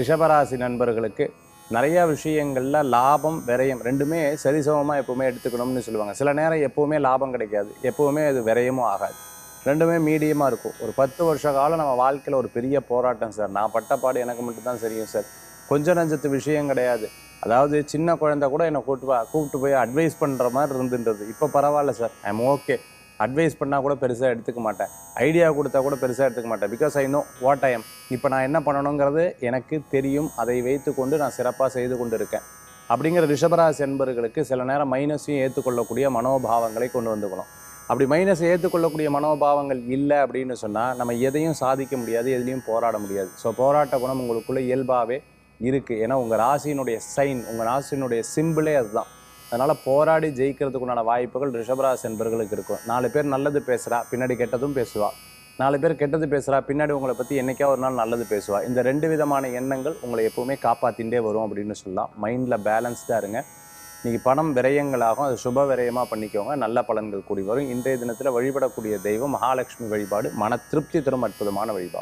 ரிஷபராசி நண்பர்களுக்கு நிறைய விஷயங்கள்ல லாபம் விரயம் ரெண்டுமே சரிசமமா எப்பவுமே எடுத்துக்கணும்னு சொல்லுவாங்க. சில நேரம் எப்பவுமே லாபம் கிடைக்காது, எப்பவுமே அது விரயமும் ஆகாது. ரெண்டுமே மீடியமா இருக்கும். ஒரு 10 வருஷ காலம் நம்ம வாழ்க்கையில ஒரு பெரிய போராட்டம் சார். நான் பட்ட பாடு எனக்கு மட்டும் தான் தெரியும் சார். கொஞ்ச நஞ்சத்து விஷயம் கிடையாது. அதாவது சின்ன குழந்தை கூட என்னை கூப்பிட்டு போய் அட்வைஸ் பண்ற மாதிரி இருந்துன்றது. இப்போ பரவாயில்ல sir, I am okay. Advice பண்ணால் கூட பெருசாக எடுத்துக்க மாட்டேன், ஐடியா கொடுத்தா கூட பெருசாக எடுத்துக்க மாட்டேன். Because I know what I am. இப்போ நான் என்ன பண்ணணுங்கிறது எனக்கு தெரியும். அதை வைத்து கொண்டு நான் சிறப்பாக செய்து கொண்டு இருக்கேன். அப்படிங்கிற ரிஷபராசி என்பர்களுக்கு சில நேரம் மைனஸையும் ஏற்றுக்கொள்ளக்கூடிய மனோபாவங்களை கொண்டு வந்துக்கணும். அப்படி மைனஸை ஏற்றுக்கொள்ளக்கூடிய மனோபாவங்கள் இல்லை அப்படின்னு சொன்னால் நம்ம எதையும் சாதிக்க முடியாது, எதுலேயும் போராட முடியாது. ஸோ போராட்ட குணம் உங்களுக்குள்ளே இயல்பாகவே இருக்குது. ஏன்னா உங்கள் ராசியினுடைய சைன், உங்கள் ராசியினுடைய சிம்பிளே அதுதான். அதனால் போராடி ஜெயிக்கிறதுக்குண்டான வாய்ப்புகள் ரிஷபராசி என்பர்களுக்கு இருக்கும். 4 பேர் நல்லது பேசுகிறா, பின்னாடி கெட்டதும் பேசுவா. 4 பேர் கெட்டது பேசுகிறா, பின்னாடி உங்களை பற்றி என்றைக்கா ஒரு நாள் நல்லது பேசுவா. இந்த 2 விதமான எண்ணங்கள் உங்களை எப்போவுமே காப்பாற்றிகிட்டே வரும் அப்படின்னு சொல்லலாம். மைண்டில் பேலன்ஸ்டாக இருங்க. இன்றைக்கி பணம் விரயங்களாகும், அது சுப விரயமாக பண்ணிக்கோங்க. நல்ல பலன்கள் கூடி வரும். இன்றைய தினத்தில் வழிபடக்கூடிய தெய்வம் மகாலட்சுமி வழிபாடு மன திருப்தி தரும் அற்புதமான வழிபாடு.